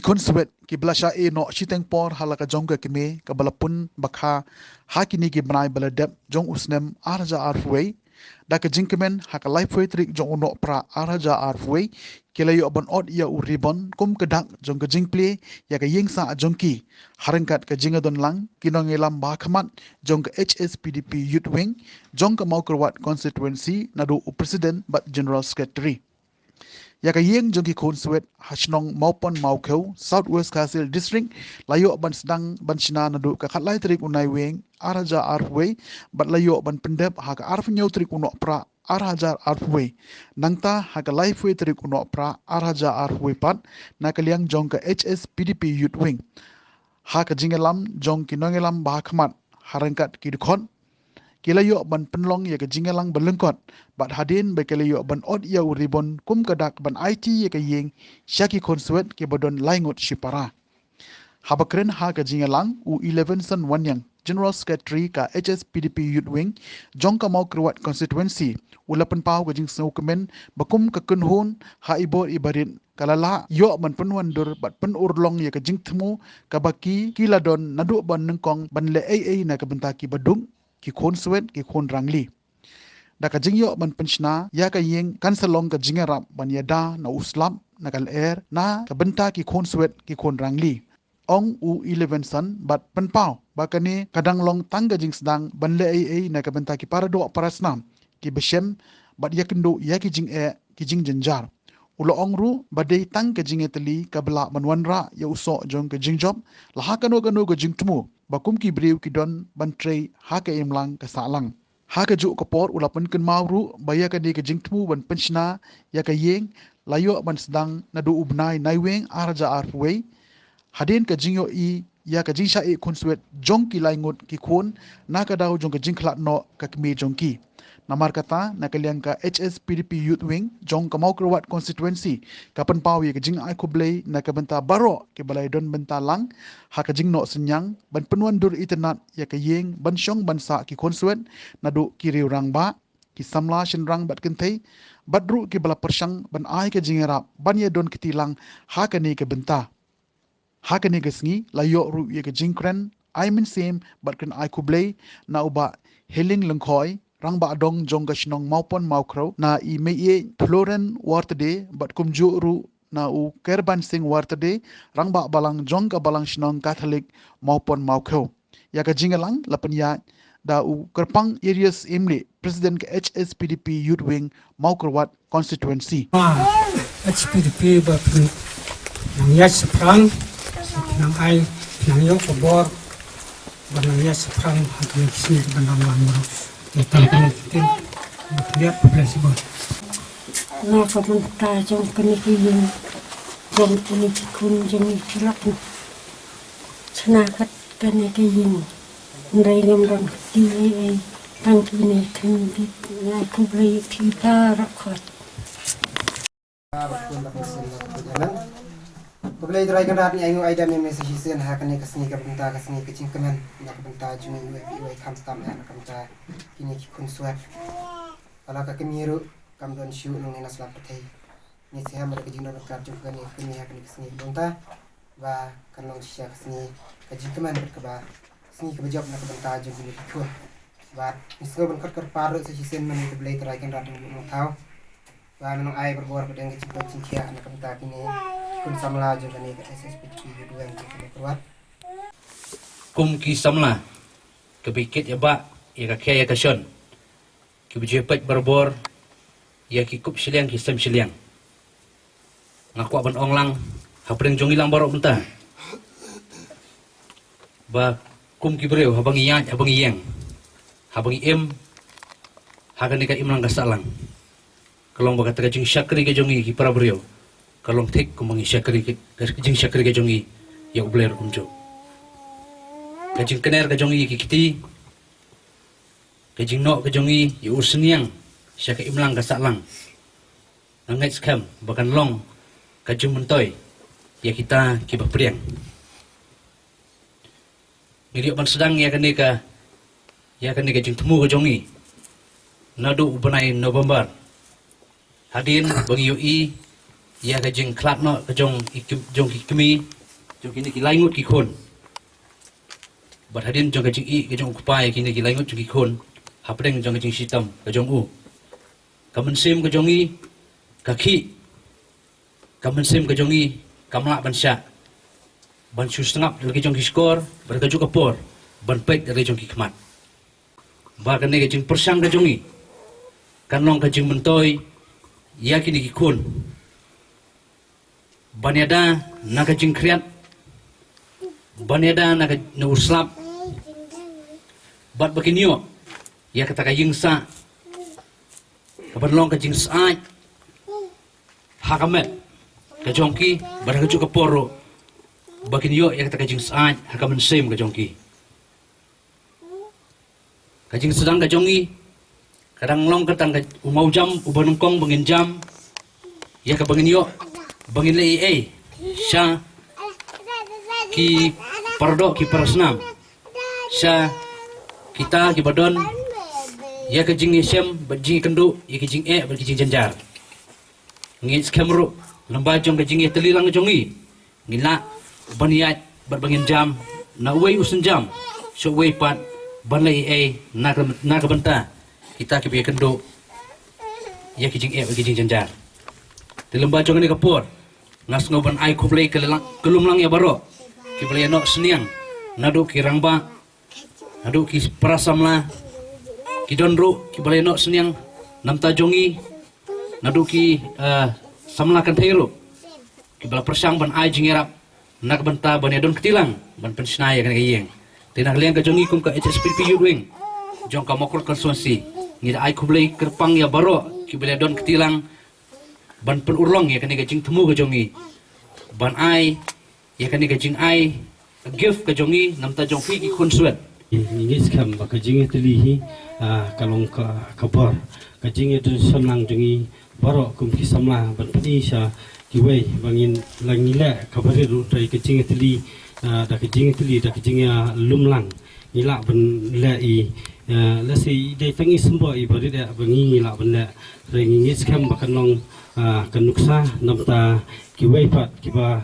konsuet ki belasha no chiteng por halaka jongga kime ka balapun bakha hakini ki banai baladep jong usnem arja arfway da ka jingkemen haka lifeway trik jong uno pra arja arfway kelayo ban od ya uribon kum kedak jong ka jingple ya ka yingsa jongki harangkat ka jingadon lang kinongelam bakhamat jong ka HSPDP youth wing jong ka maukerwat constituency nadu president but general secretary ya ka yeng jong ki khon suet hashnong maupon maukeu southwest kasil district layo ban sedang ban china nadu ka khatlai trik unai weng araja arfway bat layo ban pendep ha ka arfnyau trik uno pra araja arfway nangta ha ka lifeway trik uno pra araja arfway pat na ka liang jong ka HSPDP youth wing ha ka jingelam jong ki nongelam ba khmat harangkat ki khon kilayo ban penlong ya ke jingelang belengkot bat hadin be kilayo ban od ya uribon kum kadak ban IT ya ke yeng syaki konsuet ke bodon laingut shipara habakren ha ke jingelang U11 san wanyang general secretary ka HSPDP youth wing jong ka mau kerwat constituency ulapan pau ke jing sau kemen bakum ke kunhun ha ibor ibarin kalala yo ban penwandur bat penurlong ya ke jing temu kabaki kiladon nadu ban nengkong ban le ai na ke bentaki badung ki khon suet ki khon rangli da ka jingyo ban penchna ya ka yeng kansalong ka jingarap ban yada na uslam na kal air na ka benta ki khon suet ki khon rangli ong U11 san bat penpau bakane kadang long tangga jing sedang ban le ai na ka benta ki parado parasnam ki beshem bat yakendo ya ki jing ki jing jenjar ulo ongru badai tang ke jing eteli ka bela manwanra ya uso jong ke jing job la kano ke jing temu bakum ki brew ki don ban trei ha ke imlang ka salang ha ke ju ko por ulapan ken mauru baya ka de ke jing temu ban penchna ya ka yeng layo ban sedang nadu ubnai naiweng arja arfway hadin ka jingyo I ya ka jingsha e konsuet jong ki laingut ki khon na ka daw jong ka jingkhlat no ka kme jong ki namar kata na kaliang ka HSPDP youth wing jong ka mau kerwat constituency kapan pau ye ka jing ai kublei na ka benta baro ke balai don benta lang ha ka jing no senyang ban penuan dur internet ya ka yeng ban syong ban sa ki konsuet nadu ki riu rang ba ki samla shin rang bat kentai badru ki bala persang ban ai ka jingerap ban ye don kitilang ha ka ni ka benta ha ka ni ka sngi layo ru ye ka jingkren I min same bat kan ai kublei na uba heling lengkhoi rang ba dong jong ka shnong maupon maukro na I me ye floren wartade bat kum ju ru na u kerban sing wartade rang ba balang jong ka balang shnong catholic maupon maukro ya ka jingalang lapan ya da u kerpang areas imli president ka HSPDP youth wing maukrowat constituency HPDP ba nang yas prang nang ai nang yo kobor ba nang yas prang hangin sini ba nang lamro kita tin lihat populasi bor na kapunta jong kaniki yung jong kaniki kun jong kilak sanakat kaniki yung nday ngam dong DAA tang kini kan dit na kublay kita rakot Kublai drai kan rat ni ayu ai dan ni message sen ha kan ni kasni ka punta kasni ka cingkeman na ka punta jung ui kam stam ya ka punta kini ki kun suat ala ka kemiru kam don shu nung ina slap patai ni se hamar ka jingna ka jung kan ni kini ha kan ni kasni punta ba kan long sia kasni ka cingkeman ka ba kasni ka job na ka punta jung ni ki kun ba ni se ban kat paru se sen man kublai drai kan rat ni tau ba nung ai berbor ka deng ki cingkia na ka punta kini kun samla jo kani ka SSPDP dua yang kita keluar kum ki samla ke bikit ya ba ya ka kaya ka shon ki bujepet berbor ya ki kup siliang ki sem siliang ngaku ban onglang hapreng jong ilang barok benta ba kum ki breu habang iya habang iyang habang im hagan ka imlang kasalang kalong ba ka jing syakri ka jongi ki para breu kalong tek kumangi syakri jing syakri ka jongi ya ubler unjo kajing kener ka jongi ki kiti kajing no ka jongi ya urseniang syaka imlang ka salang nangai skam bahkan long kajing mentoy ya kita ki bapriang ngiri ban sedang ya kan ka jing temu ka jongi nadu ubanai November hadin bang yoi ya ka jing klat no ka jong kemi jong kini ki laingut ki khon bat hadin jong ka jing ka jong kupai kini ki laingut jong ki khon hapdeng jong ka jing sitam ka jong u kamen sim ka jong i kaki kamen sim ka jong i kamla ban sya ban su setengah lagi jong ki skor bar ka jong kapor ban pek lagi jong ki khmat ba ka ne ka jing persang ka jong i kanong ka jing mentoy ya kini ki khon banyada naga jingkriat banyada naga nuslap bat bakinyo ya kata ka yingsa kabanlong ka jingsai hakamet ka jongki barang ka poro bakinyo ya kata ka jingsai hakamen sem ka jongki ka jing sedang ka jongi kadang long katang ka umau jam ubanungkong bangin jam ya ka bakinyo bangin le sya ki pardo ki parasnam sya kita ki badon ya ke jing isem bajing kendu ya ke jing bajing janjar ngin skamru lamba jong ke jing telilang jongi ngila baniat barbangin jam na wei usen jam so wei pat ban le na ka banta kita ki kendu ya ke jing bajing janjar dilamba jong ni kapur ngas ngoban ai kublai kelum lang ya baro kiblai no seniang nadu ki rangba nadu ki prasamla ki donro kiblai no seniang namta jongi nadu ki samla kan thairu kibla persang ban ai jingerap nak banta ban edon ketilang ban pensnaya kan gayeng tinak liang ka jongi kum ka HSPP Yudwing jong ka mokor konsuansi ngida ai kublai kerpang ya baro kiblai don ketilang ban penurlong ya kani gajing temu ke jongi ban ai ya kani gajing ai gift ke jongi namta jong fi ki konsuat ini skam ka jing telihi kalong ka kabar ka jing itu samlang jongi baro kum ki samla ban pedi sha ki wei bangin langila kabare ru tai ka jing teli da ka jing teli da ka jing ya lumlang ila ban la I la si dei tangi sembo I bari da bangi ila ban la ringi skam bakanong kanuksa namta kiwei pat kiba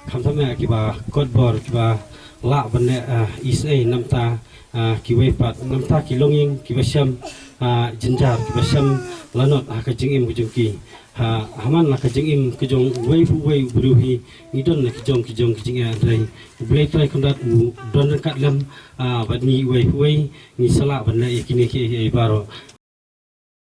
kamtame kiba kodbor kiba la bane isa namta kiwei pat namta kilonging kiba syam jenjar kiba syam lanot ka jingim kujungki haman la ka jingim kujung wei buruhi ngidon la kijong kijing andrai ublei trai kundat u don kat lam badni wei ngi sala bane ikini ki baro